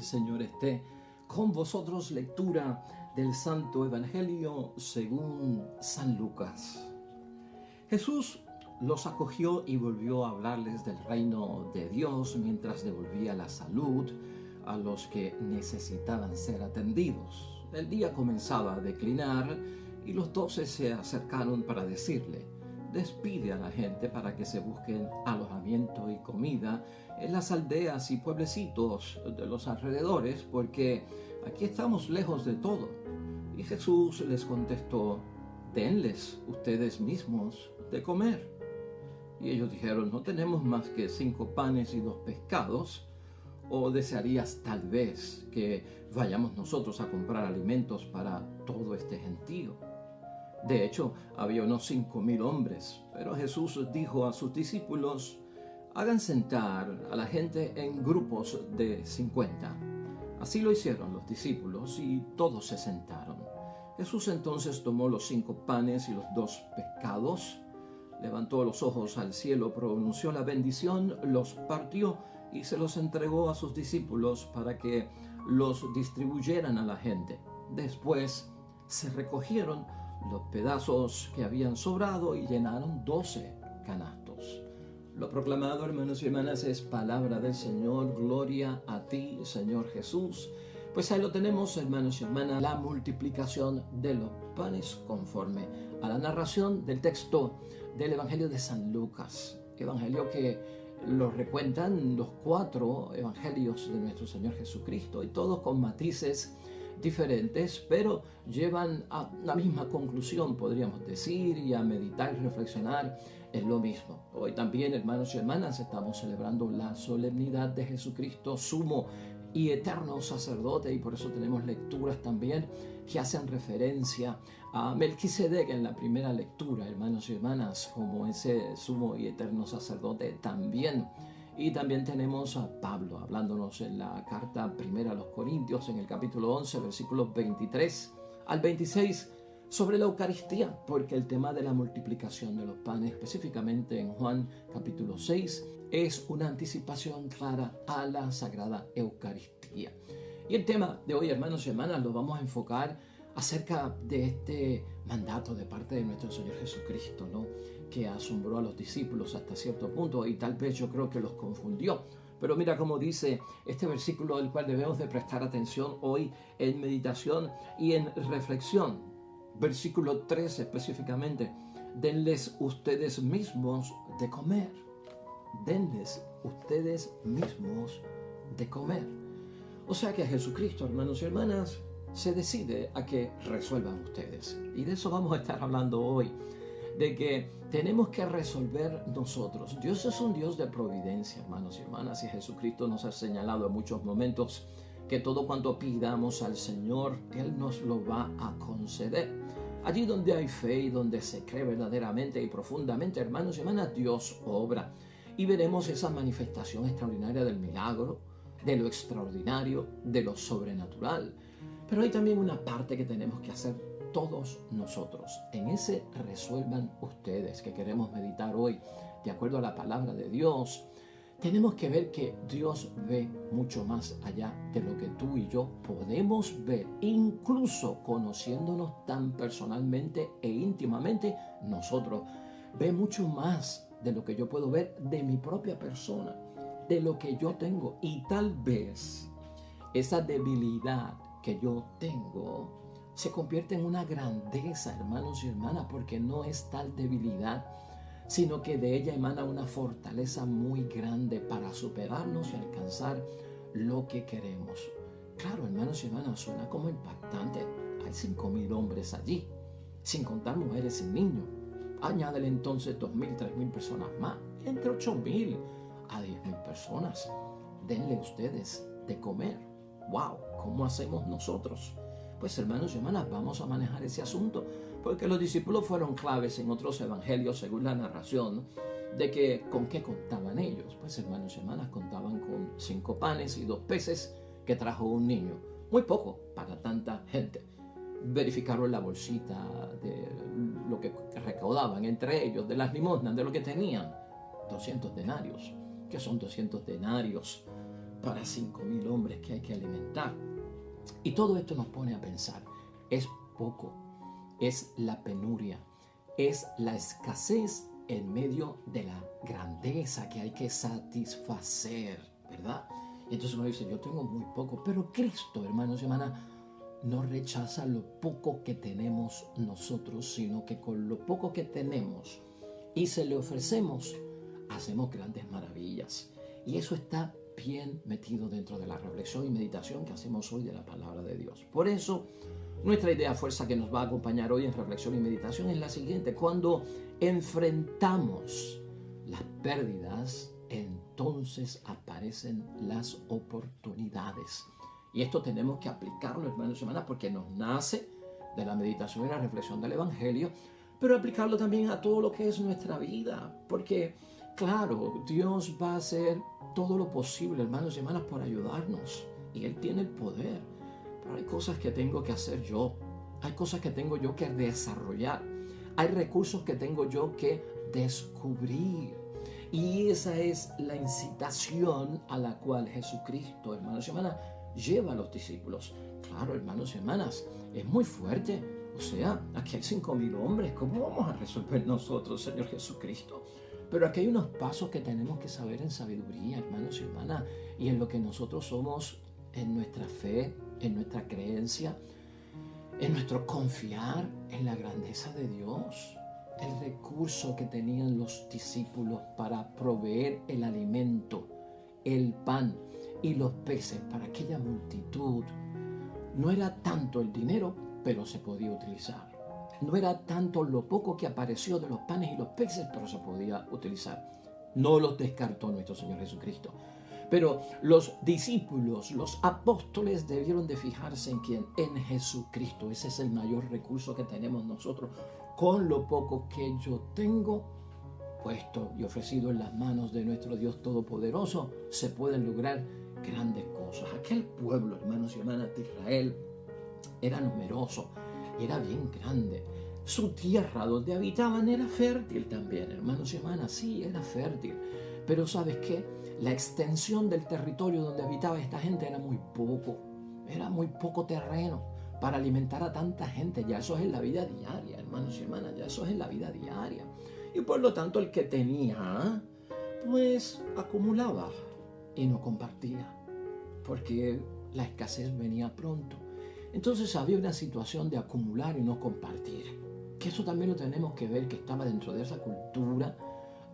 El Señor esté con vosotros. Lectura del Santo Evangelio según San Lucas. Jesús los acogió y volvió a hablarles del reino de Dios mientras devolvía la salud a los que necesitaban ser atendidos. El día comenzaba a declinar y los 12 se acercaron para decirle: despide a la gente para que se busquen alojamiento y comida en las aldeas y pueblecitos de los alrededores, porque aquí estamos lejos de todo. Y Jesús les contestó: denles ustedes mismos de comer. Y ellos dijeron: no tenemos más que 5 panes y 2 pescados. ¿O desearías tal vez que vayamos nosotros a comprar alimentos para todo este gentío? De hecho, había unos 5,000 hombres, pero Jesús dijo a sus discípulos: hagan sentar a la gente en grupos de 50. Así lo hicieron los discípulos y todos se sentaron. Jesús entonces tomó los 5 panes y los 2 pescados, levantó los ojos al cielo, pronunció la bendición, los partió y se los entregó a sus discípulos para que los distribuyeran a la gente. Después se recogieron los pedazos que habían sobrado y llenaron 12 canastos. Lo proclamado, hermanos y hermanas, es palabra del Señor. Gloria a ti, Señor Jesús. Pues ahí lo tenemos, hermanos y hermanas, la multiplicación de los panes conforme a la narración del texto del Evangelio de San Lucas. Evangelio que lo recuentan los 4 evangelios de nuestro Señor Jesucristo, y todos con matices diferentes, pero llevan a la misma conclusión, podríamos decir, y a meditar y reflexionar en lo mismo. Hoy también, hermanos y hermanas, estamos celebrando la solemnidad de Jesucristo, sumo y eterno sacerdote, y por eso tenemos lecturas también que hacen referencia a Melquisedec en la primera lectura, hermanos y hermanas, como ese sumo y eterno sacerdote también. Y también tenemos a Pablo hablándonos en la carta primera a los Corintios, en el capítulo 11, versículos 23 al 26, sobre la Eucaristía, porque el tema de la multiplicación de los panes, específicamente en Juan capítulo 6, es una anticipación clara a la Sagrada Eucaristía. Y el tema de hoy, hermanos y hermanas, lo vamos a enfocar acerca de este mandato de parte de nuestro Señor Jesucristo, ¿no?, que asombró a los discípulos hasta cierto punto, y tal vez yo creo que los confundió. Pero mira cómo dice este versículo, al cual debemos de prestar atención hoy en meditación y en reflexión. Versículo 13 específicamente: denles ustedes mismos de comer. Denles ustedes mismos de comer. O sea que Jesucristo, hermanos y hermanas, se decide a que resuelvan ustedes. Y de eso vamos a estar hablando hoy, de que tenemos que resolver nosotros. Dios es un Dios de providencia, hermanos y hermanas, y Jesucristo nos ha señalado en muchos momentos que todo cuanto pidamos al Señor, Él nos lo va a conceder. Allí donde hay fe y donde se cree verdaderamente y profundamente, hermanos y hermanas, Dios obra. Y veremos esa manifestación extraordinaria del milagro, de lo extraordinario, de lo sobrenatural. Pero hay también una parte que tenemos que hacer todos nosotros. En ese resuelvan ustedes que queremos meditar hoy, de acuerdo a la palabra de Dios, tenemos que ver que Dios ve mucho más allá de lo que tú y yo podemos ver, incluso conociéndonos tan personalmente e íntimamente nosotros. Ve mucho más de lo que yo puedo ver de mi propia persona, de lo que yo tengo, y tal vez esa debilidad que yo tengo se convierte en una grandeza, hermanos y hermanas, porque no es tal debilidad, sino que de ella emana una fortaleza muy grande para superarnos y alcanzar lo que queremos. Claro, hermanos y hermanas, suena como impactante. Hay 5,000 hombres allí, sin contar mujeres y niños. Añádele entonces 2,000, 3,000 personas más, entre 8,000 a 10,000 personas. Denle ustedes de comer. ¡Wow! ¿Cómo hacemos nosotros? Pues, hermanos y hermanas, vamos a manejar ese asunto, porque los discípulos fueron claves en otros evangelios, según la narración, de que con qué contaban ellos. Pues, hermanos y hermanas, contaban con 5 panes y 2 peces que trajo un niño. Muy poco para tanta gente. Verificaron la bolsita de lo que recaudaban entre ellos, de las limosnas, de lo que tenían. 200 denarios. ¿Qué son 200 denarios? para 5.000 hombres que hay que alimentar. Y todo esto nos pone a pensar, es poco, es la penuria, es la escasez en medio de la grandeza que hay que satisfacer, ¿verdad? Y entonces uno dice, yo tengo muy poco, pero Cristo, hermanos y hermanas, no rechaza lo poco que tenemos nosotros, sino que con lo poco que tenemos y se le ofrecemos, hacemos grandes maravillas. Y eso está bien metido dentro de la reflexión y meditación que hacemos hoy de la palabra de Dios. Por eso, nuestra idea fuerza que nos va a acompañar hoy en reflexión y meditación es la siguiente: cuando enfrentamos las pérdidas, entonces aparecen las oportunidades. Y esto tenemos que aplicarlo, hermanos y hermanas, porque nos nace de la meditación y la reflexión del Evangelio, pero aplicarlo también a todo lo que es nuestra vida, porque claro, Dios va a hacer todo lo posible, hermanos y hermanas, por ayudarnos, y Él tiene el poder. Pero hay cosas que tengo que hacer yo, hay cosas que tengo yo que desarrollar, hay recursos que tengo yo que descubrir. Y esa es la incitación a la cual Jesucristo, hermanos y hermanas, lleva a los discípulos. Claro, hermanos y hermanas, es muy fuerte. O sea, aquí hay 5.000 hombres. ¿Cómo vamos a resolver nosotros, Señor Jesucristo? Pero aquí hay unos pasos que tenemos que saber en sabiduría, hermanos y hermanas, y en lo que nosotros somos, en nuestra fe, en nuestra creencia, en nuestro confiar en la grandeza de Dios. El recurso que tenían los discípulos para proveer el alimento, el pan y los peces para aquella multitud, no era tanto el dinero, pero se podía utilizar. No era tanto lo poco que apareció de los panes y los peces, pero se podía utilizar. No los descartó nuestro Señor Jesucristo. Pero los discípulos, los apóstoles debieron de fijarse en quién, en Jesucristo. Ese es el mayor recurso que tenemos nosotros. Con lo poco que yo tengo puesto y ofrecido en las manos de nuestro Dios Todopoderoso, se pueden lograr grandes cosas. Aquel pueblo, hermanos y hermanas de Israel, era numeroso, era bien grande. Su tierra donde habitaban era fértil también, hermanos y hermanas, sí, era fértil. Pero ¿sabes qué? La extensión del territorio donde habitaba esta gente era muy poco terreno para alimentar a tanta gente. Ya eso es en la vida diaria, hermanos y hermanas, ya eso es en la vida diaria. Y por lo tanto el que tenía, pues acumulaba y no compartía, porque la escasez venía pronto. Entonces había una situación de acumular y no compartir, que eso también lo tenemos que ver, que estaba dentro de esa cultura,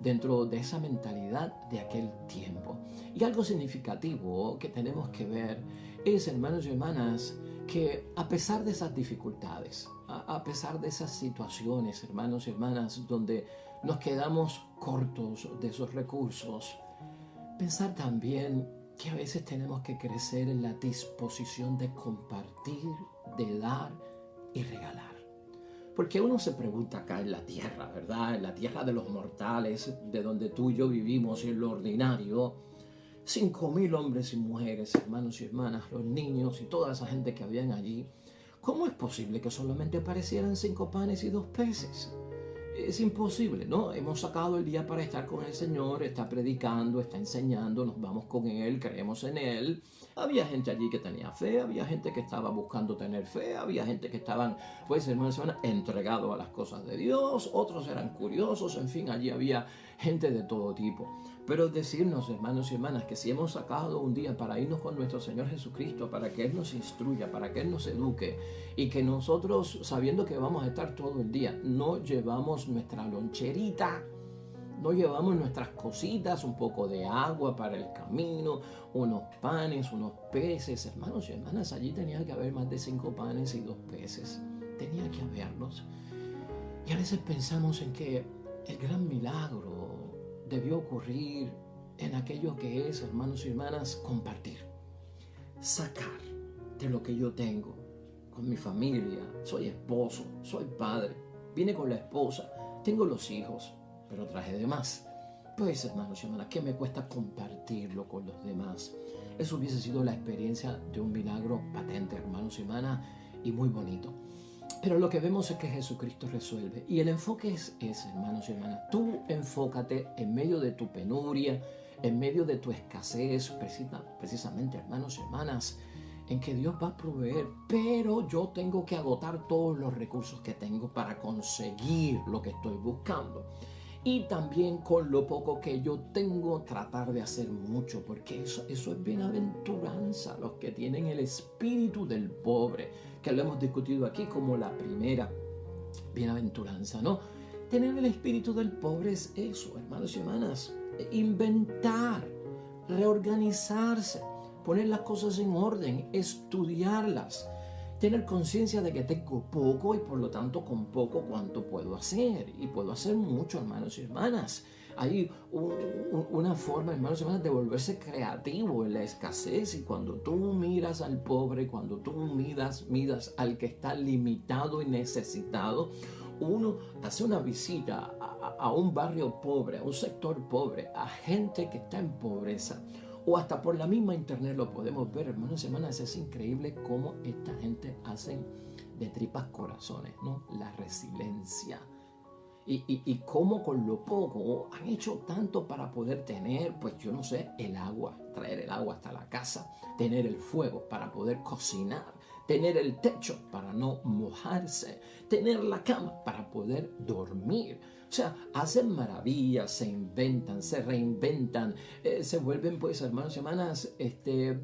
dentro de esa mentalidad de aquel tiempo. Y algo significativo que tenemos que ver es, hermanos y hermanas, que a pesar de esas dificultades, a pesar de esas situaciones, hermanos y hermanas, donde nos quedamos cortos de esos recursos, pensar también que a veces tenemos que crecer en la disposición de compartir, de dar y regalar. Porque uno se pregunta acá en la tierra, ¿verdad? En la tierra de los mortales, de donde tú y yo vivimos, en lo ordinario, 5.000 hombres y mujeres, hermanos y hermanas, los niños y toda esa gente que habían allí, ¿cómo es posible que solamente aparecieran 5 panes y 2 peces? Es imposible, ¿no? Hemos sacado el día para estar con el Señor, está predicando, está enseñando, nos vamos con Él, creemos en Él. Había gente allí que tenía fe, había gente que estaba buscando tener fe, había gente que estaban, pues hermanos, entregados a las cosas de Dios, otros eran curiosos, en fin, allí había gente de todo tipo. Pero decirnos, hermanos y hermanas, que si hemos sacado un día para irnos con nuestro Señor Jesucristo, para que Él nos instruya, para que Él nos eduque, y que nosotros, sabiendo que vamos a estar todo el día, no llevamos nuestra loncherita, no llevamos nuestras cositas, un poco de agua para el camino, unos panes, unos peces. Hermanos y hermanas, allí tenía que haber más de 5 panes y 2 peces. Tenía que haberlos. Y a veces pensamos en que el gran milagro debió ocurrir en aquello que es, hermanos y hermanas, compartir. Sacar de lo que yo tengo con mi familia. Soy esposo, soy padre, vine con la esposa, tengo los hijos, pero traje de más. Pues, hermanos y hermanas, ¿qué me cuesta compartirlo con los demás? Eso hubiese sido la experiencia de un milagro patente, hermanos y hermanas, y muy bonito. Pero lo que vemos es que Jesucristo resuelve. Y el enfoque es ese, hermanos y hermanas. Tú enfócate en medio de tu penuria, en medio de tu escasez, precisamente, hermanos y hermanas, en que Dios va a proveer, pero yo tengo que agotar todos los recursos que tengo para conseguir lo que estoy buscando. Y también con lo poco que yo tengo, tratar de hacer mucho, porque eso es bienaventuranza, los que tienen el espíritu del pobre, que lo hemos discutido aquí como la primera bienaventuranza, ¿no? Tener el espíritu del pobre es eso, hermanos y hermanas, inventar, reorganizarse, poner las cosas en orden, estudiarlas, tener conciencia de que tengo poco y por lo tanto con poco cuánto puedo hacer. Y puedo hacer mucho, hermanos y hermanas. Hay una forma, hermanos y hermanas, de volverse creativo en la escasez. Y cuando tú miras al pobre, cuando tú miras al que está limitado y necesitado, uno hace una visita a un barrio pobre, a un sector pobre, a gente que está en pobreza. O hasta por la misma internet lo podemos ver, hermanos y hermanas. Es increíble cómo esta gente hace de tripas corazones, ¿no? La resiliencia. Y cómo con lo poco han hecho tanto para poder tener, pues yo no sé, el agua, traer el agua hasta la casa, tener el fuego para poder cocinar, tener el techo para no mojarse, tener la cama para poder dormir. O sea, hacen maravillas, se inventan, se reinventan, se vuelven, pues, hermanos y hermanas,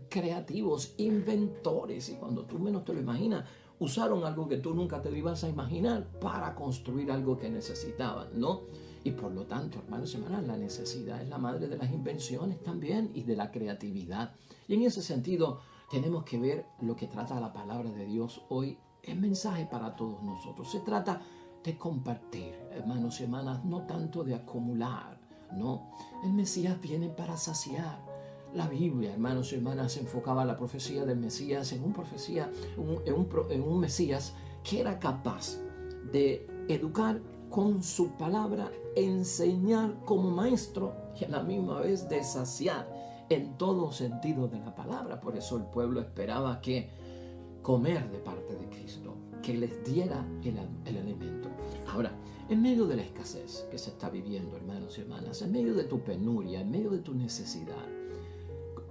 creativos, inventores. Y cuando tú menos te lo imaginas, usaron algo que tú nunca te ibas a imaginar para construir algo que necesitaban, ¿no? Y por lo tanto, hermanos y hermanas, la necesidad es la madre de las invenciones también y de la creatividad. Y en ese sentido, tenemos que ver lo que trata la palabra de Dios hoy. Es mensaje para todos nosotros. Se trata de compartir, hermanos y hermanas, no tanto de acumular, ¿no? El Mesías viene para saciar. La Biblia, hermanos y hermanas, enfocaba la profecía del Mesías en un Mesías que era capaz de educar con su palabra, enseñar como maestro y a la misma vez de saciar en todo sentido de la palabra. Por eso el pueblo esperaba que comer de parte de Cristo, que les diera el alimento. Ahora, en medio de la escasez que se está viviendo, hermanos y hermanas, en medio de tu penuria, en medio de tu necesidad,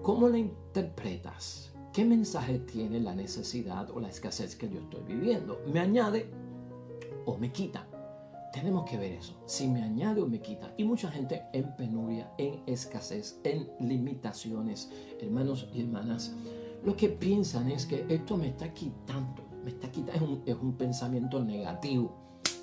¿cómo la interpretas? ¿Qué mensaje tiene la necesidad o la escasez que yo estoy viviendo? ¿Me añade o me quita? Tenemos que ver eso, si me añade o me quita. Y mucha gente en penuria, en escasez, en limitaciones, hermanos y hermanas, lo que piensan es que esto me está quitando, es un pensamiento negativo,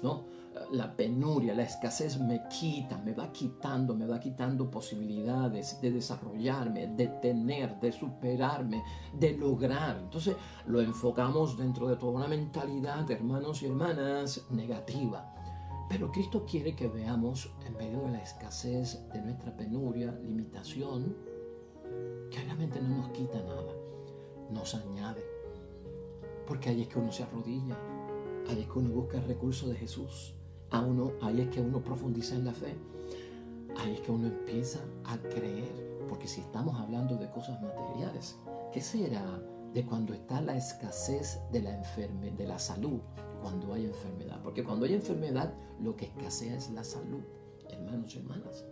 ¿no? La penuria, la escasez me quita, me va quitando posibilidades de desarrollarme, de tener, de superarme, de lograr. Entonces lo enfocamos dentro de toda una mentalidad, hermanos y hermanas, negativa. Pero Cristo quiere que veamos en medio de la escasez, de nuestra penuria, limitación, que realmente no nos quita nada, nos añade. Porque ahí es que uno se arrodilla, ahí es que uno busca el recurso de Jesús, ahí es que uno profundiza en la fe, ahí es que uno empieza a creer. Porque si estamos hablando de cosas materiales, ¿qué será de cuando está la escasez de la salud? Cuando hay enfermedad, porque cuando hay enfermedad lo que escasea es la salud, hermanos y hermanas.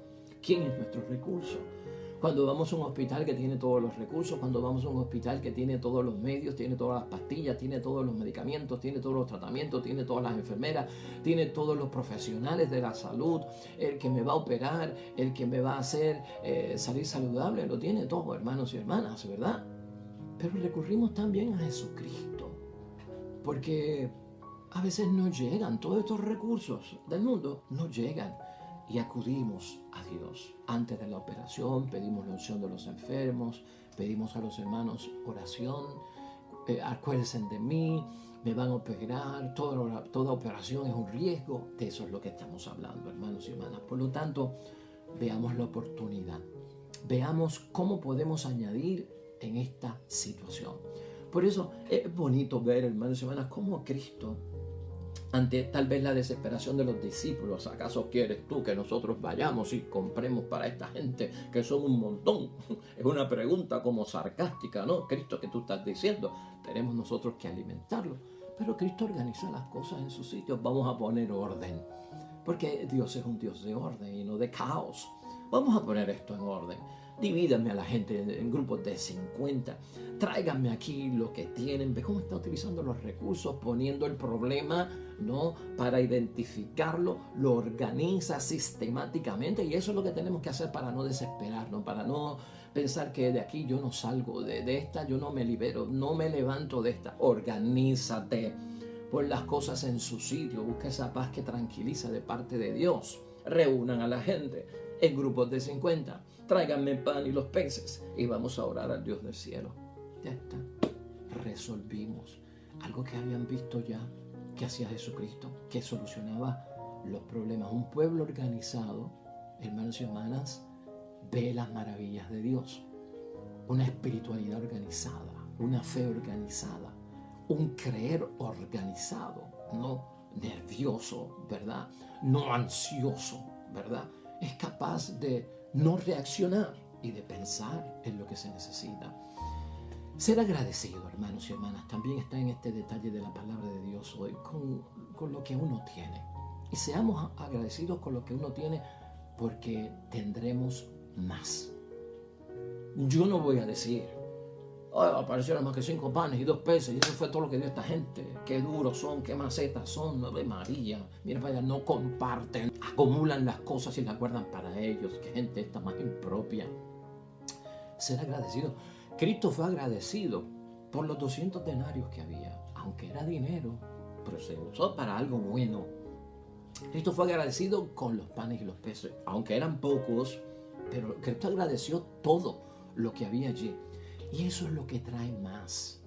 ¿Quién es nuestro recurso? Cuando vamos a un hospital que tiene todos los recursos, cuando vamos a un hospital que tiene todos los medios, tiene todas las pastillas, tiene todos los medicamentos, tiene todos los tratamientos, tiene todas las enfermeras, tiene todos los profesionales de la salud, el que me va a operar, el que me va a hacer salir saludable, lo tiene todo, hermanos y hermanas, ¿verdad? Pero recurrimos también a Jesucristo, porque a veces no llegan, todos estos recursos del mundo no llegan, y acudimos a Dios. Antes de la operación pedimos la unción de los enfermos, pedimos a los hermanos oración, acuérdense de mí, me van a operar, toda operación es un riesgo. De eso es lo que estamos hablando, hermanos y hermanas. Por lo tanto, veamos la oportunidad, veamos cómo podemos añadir en esta situación. Por eso es bonito ver, hermanos y hermanas, cómo Cristo, ante tal vez la desesperación de los discípulos, ¿acaso quieres tú que nosotros vayamos y compremos para esta gente que son un montón? Es una pregunta como sarcástica, ¿no? Cristo, ¿qué tú estás diciendo? Tenemos nosotros que alimentarlo. Pero Cristo organiza las cosas en sus sitios. Vamos a poner orden, porque Dios es un Dios de orden y no de caos. Vamos a poner esto en orden. Divídanme a la gente en grupos de 50. Tráiganme aquí lo que tienen. Ve cómo está utilizando los recursos, poniendo el problema, ¿no? Para identificarlo, lo organiza sistemáticamente. Y eso es lo que tenemos que hacer para no desesperarnos, para no pensar que de aquí yo no salgo, de esta yo no me libero, no me levanto de esta. Organízate. Pon las cosas en su sitio. Busca esa paz que tranquiliza de parte de Dios. Reúnan a la gente en grupos de 50. Tráiganme pan y los peces y vamos a orar al Dios del cielo. Ya está. Resolvimos algo que habían visto ya que hacía Jesucristo, que solucionaba los problemas. Un pueblo organizado, hermanos y hermanas, ve las maravillas de Dios. Una espiritualidad organizada, una fe organizada, un creer organizado, no nervioso, ¿verdad? No ansioso, ¿verdad? Es capaz de no reaccionar y de pensar en lo que se necesita. Ser agradecido, hermanos y hermanas, también está en este detalle de la palabra de Dios hoy, con lo que uno tiene. Y seamos agradecidos con lo que uno tiene, porque tendremos más. Yo no voy a decir, aparecieron más que 5 panes y 2 peces, y eso fue todo lo que dio esta gente. Qué duros son, qué macetas son, Ave María. Mira para allá, no comparten, acumulan las cosas y las guardan para ellos. Qué gente esta más impropia. Ser agradecido. Cristo fue agradecido por los 200 denarios que había, aunque era dinero, pero se usó para algo bueno. Cristo fue agradecido con los panes y los peces, aunque eran pocos, pero Cristo agradeció todo lo que había allí. Y eso es lo que trae más.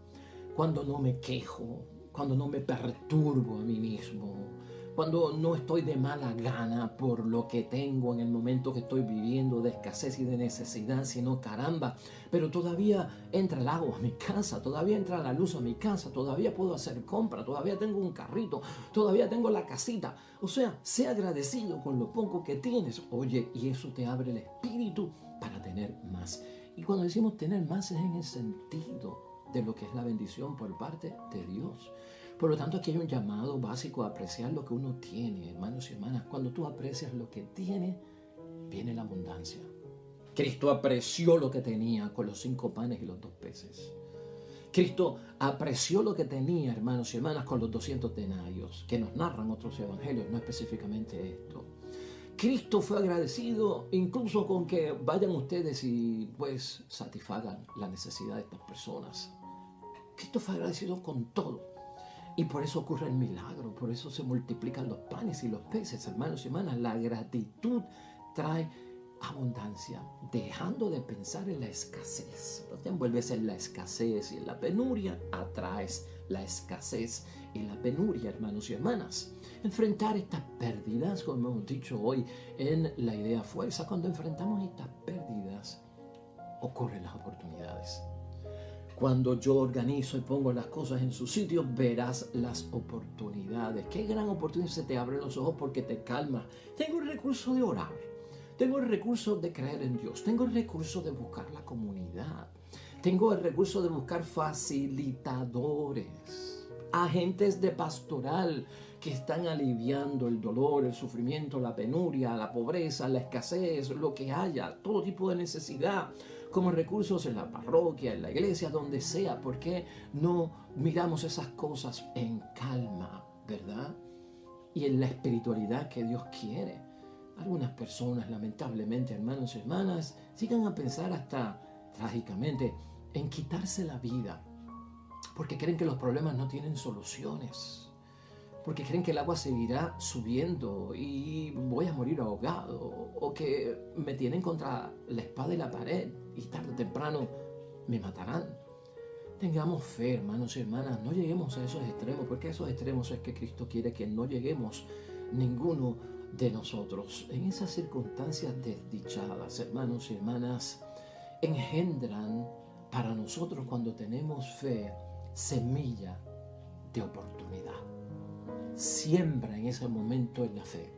Cuando no me quejo, cuando no me perturbo a mí mismo, cuando no estoy de mala gana por lo que tengo en el momento que estoy viviendo de escasez y de necesidad, sino caramba, pero todavía entra el agua a mi casa, todavía entra la luz a mi casa, todavía puedo hacer compra, todavía tengo un carrito, todavía tengo la casita. O sea, sé agradecido con lo poco que tienes. Oye, y eso te abre el espíritu para tener más. Y cuando decimos tener más es en el sentido de lo que es la bendición por parte de Dios. Por lo tanto, aquí hay un llamado básico a apreciar lo que uno tiene, hermanos y hermanas. Cuando tú aprecias lo que tienes, viene la abundancia. Cristo apreció lo que tenía con los 5 panes y los 2 peces. Cristo apreció lo que tenía, hermanos y hermanas, con los 200 denarios, que nos narran otros evangelios, no específicamente esto. Cristo fue agradecido incluso con que vayan ustedes y pues satisfagan la necesidad de estas personas. Cristo fue agradecido con todo. Y por eso ocurre el milagro, por eso se multiplican los panes y los peces, hermanos y hermanas. La gratitud trae abundancia, dejando de pensar en la escasez. No te envuelves en la escasez y en la penuria, atraes la escasez y la penuria, hermanos y hermanas. Enfrentar estas pérdidas, como hemos dicho hoy en la idea fuerza, cuando enfrentamos estas pérdidas, ocurren las oportunidades. Cuando yo organizo y pongo las cosas en su sitio, verás las oportunidades. Qué gran oportunidad, se te abren los ojos porque te calma. Tengo el recurso de orar. Tengo el recurso de creer en Dios. Tengo el recurso de buscar la comunidad. Tengo el recurso de buscar facilitadores, agentes de pastoral que están aliviando el dolor, el sufrimiento, la penuria, la pobreza, la escasez, lo que haya, todo tipo de necesidad, como recursos en la parroquia, en la iglesia, donde sea. ¿Por qué no miramos esas cosas en calma, verdad? Y en la espiritualidad que Dios quiere. Algunas personas, lamentablemente, hermanos y hermanas, llegan a pensar hasta trágicamente en quitarse la vida, porque creen que los problemas no tienen soluciones, porque creen que el agua seguirá subiendo y voy a morir ahogado, o que me tienen contra la espada y la pared y tarde o temprano me matarán. Tengamos fe, hermanos y hermanas, no lleguemos a esos extremos, porque a esos extremos es que Cristo quiere que no lleguemos ninguno de nosotros. En esas circunstancias desdichadas, hermanos y hermanas, engendran para nosotros, cuando tenemos fe, semilla de oportunidad. Siembra en ese momento en la fe.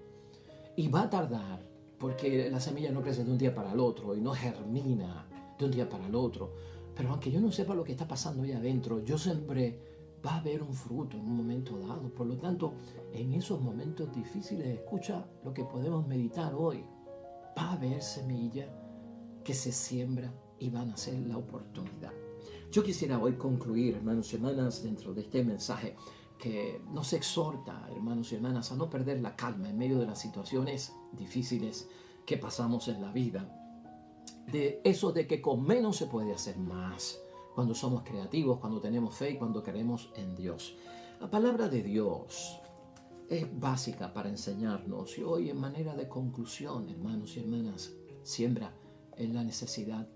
Y va a tardar, porque la semilla no crece de un día para el otro y no germina de un día para el otro. Pero aunque yo no sepa lo que está pasando ahí adentro, yo sembré, va a haber un fruto en un momento dado. Por lo tanto, en esos momentos difíciles, escucha lo que podemos meditar hoy. va a haber semilla que se siembra y van a ser la oportunidad. Yo quisiera hoy concluir, hermanos y hermanas, dentro de este mensaje que nos exhorta, hermanos y hermanas, a no perder la calma en medio de las situaciones difíciles que pasamos en la vida. De eso de que con menos se puede hacer más, cuando somos creativos, cuando tenemos fe y cuando creemos en Dios. La palabra de Dios es básica para enseñarnos, y hoy en manera de conclusión, hermanos y hermanas, siembra en la necesidad,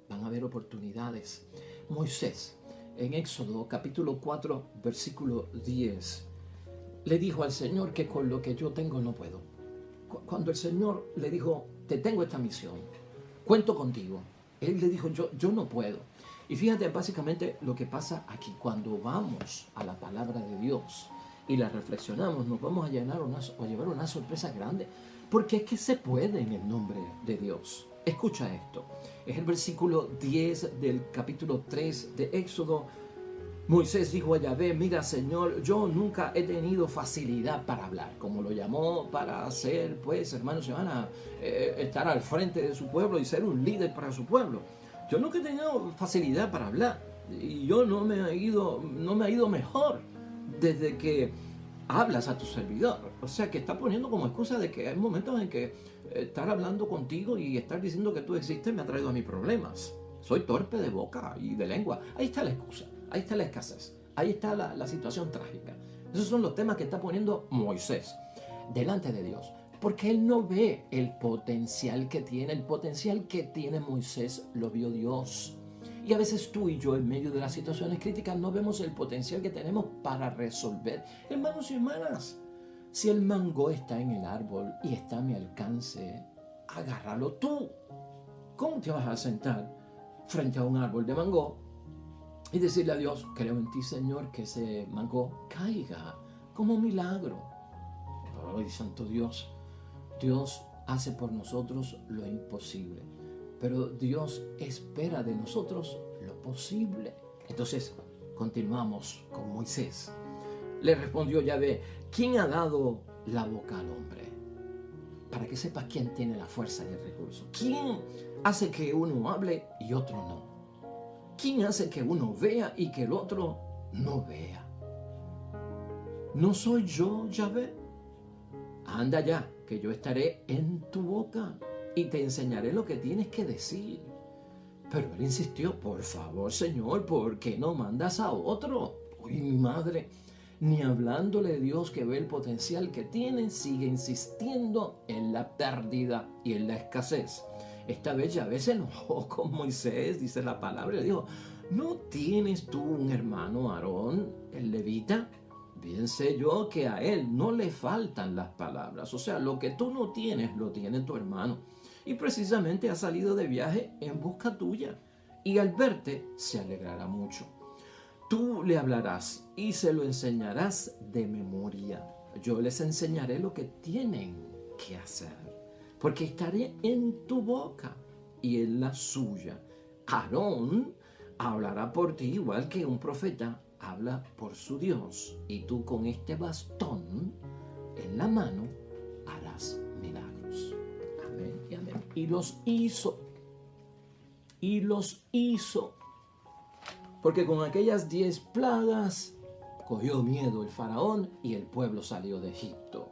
van a haber oportunidades. Moisés, en Éxodo capítulo 4, versículo 10, le dijo al Señor que con lo que yo tengo no puedo. Cuando el Señor le dijo, te tengo esta misión, cuento contigo, él le dijo, yo no puedo. Y fíjate básicamente lo que pasa aquí. Cuando vamos a la palabra de Dios y la reflexionamos, nos vamos a llevar una sorpresa grande, porque es que se puede en el nombre de Dios. Escucha esto, es el versículo 10 del capítulo 3 de Éxodo. Moisés dijo a Yahvé, mira Señor, yo nunca he tenido facilidad para hablar, como lo llamó para ser, pues, hermanos y hermanas, estar al frente de su pueblo y ser un líder para su pueblo. Yo nunca he tenido facilidad para hablar, y yo no me ha ido mejor desde que hablas a tu servidor. O sea, que está poniendo como excusa de que hay momentos en que estar hablando contigo y estar diciendo que tú existes me ha traído a mí problemas. Soy torpe de boca y de lengua. Ahí está la excusa, ahí está la escasez, ahí está la situación trágica. Esos son los temas que está poniendo Moisés delante de Dios, porque él no ve el potencial que tiene. El potencial que tiene Moisés lo vio Dios. Y a veces tú y yo, en medio de las situaciones críticas, no vemos el potencial que tenemos para resolver. Hermanos y hermanas, si el mango está en el árbol y está a mi alcance, agárralo tú. ¿Cómo te vas a sentar frente a un árbol de mango y decirle a Dios, creo en ti, Señor, que ese mango caiga como milagro? Ay, santo Dios, Dios hace por nosotros lo imposible, pero Dios espera de nosotros lo posible. Entonces, continuamos con Moisés. Le respondió Yahvé, ¿quién ha dado la boca al hombre? Para que sepas quién tiene la fuerza y el recurso. ¿Quién hace que uno hable y otro no? ¿Quién hace que uno vea y que el otro no vea? ¿No soy yo, Yahvé? Anda ya, que yo estaré en tu boca y te enseñaré lo que tienes que decir. Pero él insistió, por favor, Señor, ¿por qué no mandas a otro? Uy, mi madre, ni hablándole de Dios que ve el potencial que tiene, sigue insistiendo en la pérdida y en la escasez. Esta vez Yahvé se enojó con Moisés, dice la palabra, y le dijo, ¿no tienes tú un hermano Aarón, el levita? Bien sé yo que a él no le faltan las palabras. O sea, lo que tú no tienes, lo tiene tu hermano. Y precisamente ha salido de viaje en busca tuya. Y al verte, se alegrará mucho. Tú le hablarás y se lo enseñarás de memoria. Yo les enseñaré lo que tienen que hacer. Porque estaré en tu boca y en la suya. Aarón hablará por ti igual que un profeta habla por su Dios, y tú con este bastón en la mano harás milagros. Amén y amén. Y los hizo, porque con aquellas 10 plagas cogió miedo el faraón y el pueblo salió de Egipto.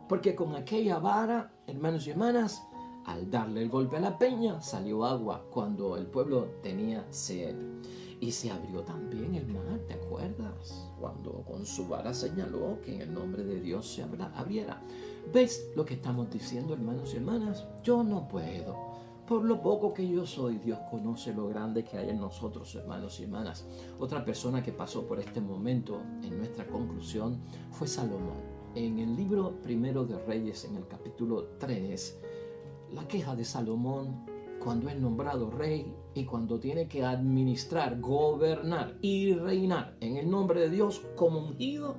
Porque con aquella vara, hermanos y hermanas, al darle el golpe a la peña, salió agua cuando el pueblo tenía sed. Y se abrió también el mar, ¿te acuerdas? Cuando con su vara señaló que en el nombre de Dios se abriera. ¿Ves lo que estamos diciendo, hermanos y hermanas? Yo no puedo. Por lo poco que yo soy, Dios conoce lo grande que hay en nosotros, hermanos y hermanas. Otra persona que pasó por este momento en nuestra conclusión fue Salomón. En el libro Primero de Reyes, en el capítulo 3, la queja de Salomón cuando es nombrado rey y cuando tiene que administrar, gobernar y reinar en el nombre de Dios como ungido,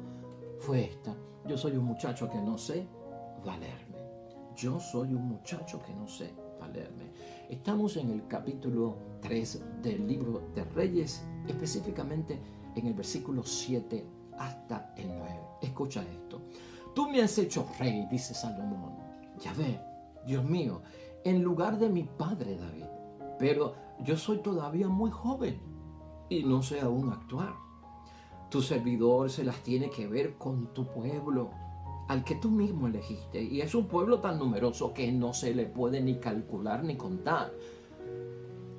fue esta: yo soy un muchacho que no sé valerme. Yo soy un muchacho que no sé valerme. Estamos en el capítulo 3 del libro de Reyes, específicamente en el versículo 7 hasta el 9. Escucha esto. Tú me has hecho rey, dice Salomón. Yahvé, Dios mío, en lugar de mi padre David. Pero yo soy todavía muy joven y no sé aún actuar. Tu servidor se las tiene que ver con tu pueblo, al que tú mismo elegiste. Y es un pueblo tan numeroso que no se le puede ni calcular ni contar.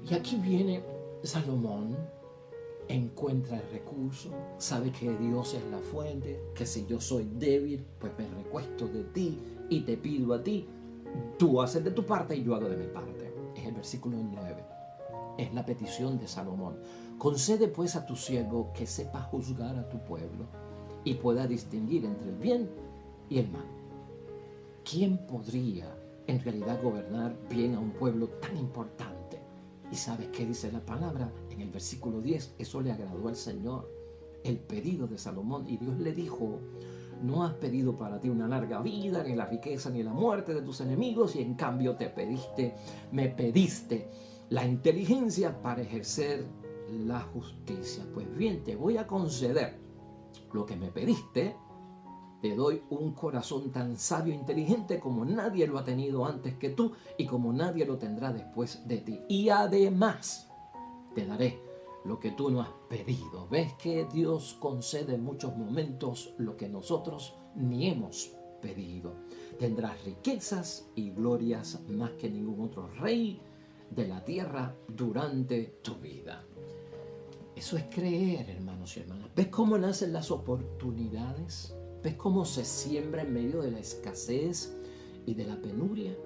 Y aquí viene Salomón, encuentra el recurso, sabe que Dios es la fuente, que si yo soy débil, pues me recuesto de ti y te pido a ti. Tú haces de tu parte y yo hago de mi parte. Es el versículo 9. Es la petición de Salomón. Concede pues a tu siervo que sepa juzgar a tu pueblo y pueda distinguir entre el bien y el mal. ¿Quién podría en realidad gobernar bien a un pueblo tan importante? ¿Y sabes qué dice la palabra? En el versículo 10, eso le agradó al Señor, el pedido de Salomón. Y Dios le dijo: no has pedido para ti una larga vida, ni la riqueza, ni la muerte de tus enemigos, y en cambio me pediste la inteligencia para ejercer la justicia. Pues bien, te voy a conceder lo que me pediste. Te doy un corazón tan sabio e inteligente como nadie lo ha tenido antes que tú y como nadie lo tendrá después de ti. Y además te daré lo que tú no has pedido. ¿Ves que Dios concede en muchos momentos lo que nosotros ni hemos pedido? Tendrás riquezas y glorias más que ningún otro rey de la tierra durante tu vida. Eso es creer, hermanos y hermanas. ¿Ves cómo nacen las oportunidades? ¿Ves cómo se siembra en medio de la escasez y de la penuria?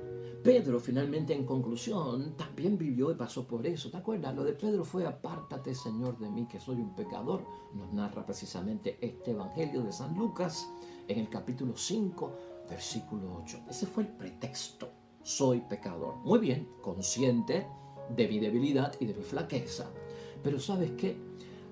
Pedro, finalmente, en conclusión, también vivió y pasó por eso. ¿Te acuerdas? Lo de Pedro fue: apártate, Señor, de mí, que soy un pecador. Nos narra precisamente este Evangelio de San Lucas en el capítulo 5, versículo 8. Ese fue el pretexto. Soy pecador. Muy bien, consciente de mi debilidad y de mi flaqueza. Pero ¿sabes qué?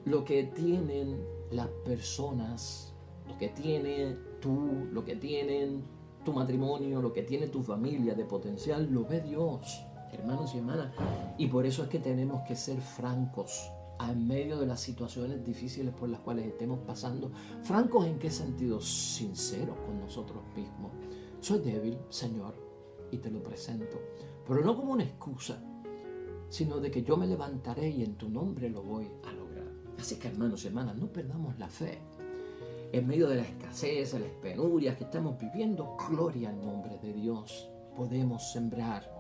Lo que tienen las personas, lo que tiene tú, lo que tienen tu matrimonio, lo que tiene tu familia de potencial, lo ve Dios, hermanos y hermanas. Y por eso es que tenemos que ser francos en medio de las situaciones difíciles por las cuales estemos pasando. ¿Francos en qué sentido? Sinceros con nosotros mismos. Soy débil, Señor, y te lo presento, pero no como una excusa, sino de que yo me levantaré y en tu nombre lo voy a lograr. Así que, hermanos y hermanas, no perdamos la fe. En medio de la escasez, de las penurias que estamos viviendo, gloria al nombre de Dios. Podemos sembrar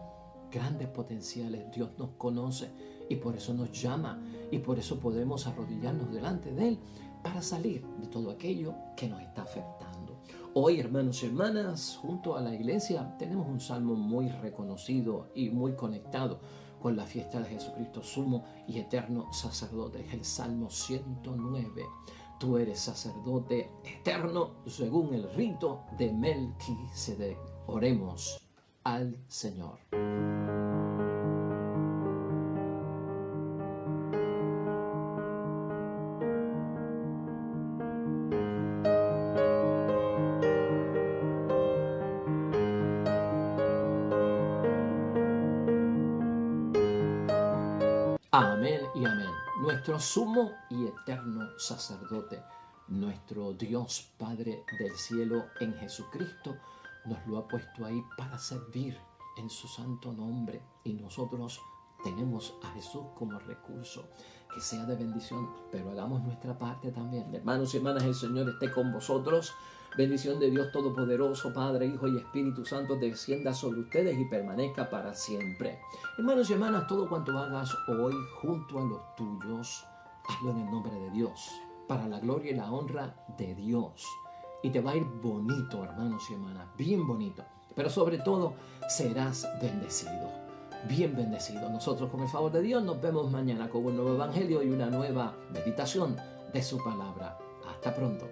grandes potenciales. Dios nos conoce y por eso nos llama, y por eso podemos arrodillarnos delante de Él para salir de todo aquello que nos está afectando. Hoy, hermanos y hermanas, junto a la iglesia tenemos un salmo muy reconocido y muy conectado con la fiesta de Jesucristo, sumo y eterno sacerdote. Es el Salmo 109. Tú eres sacerdote eterno según el rito de Melquisedec. Oremos al Señor. Amén y amén. Nuestro sumo y eterno sacerdote, nuestro Dios Padre del cielo en Jesucristo, nos lo ha puesto ahí para servir en su santo nombre. Y nosotros tenemos a Jesús como recurso. Que sea de bendición, pero hagamos nuestra parte también. Hermanos y hermanas, el Señor esté con vosotros. Bendición de Dios Todopoderoso, Padre, Hijo y Espíritu Santo, descienda sobre ustedes y permanezca para siempre. Hermanos y hermanas, todo cuanto hagas hoy junto a los tuyos, hazlo en el nombre de Dios, para la gloria y la honra de Dios. Y te va a ir bonito, hermanos y hermanas, bien bonito. Pero sobre todo, serás bendecido. Bien bendecido. Nosotros, con el favor de Dios, nos vemos mañana con un nuevo evangelio y una nueva meditación de su palabra. Hasta pronto.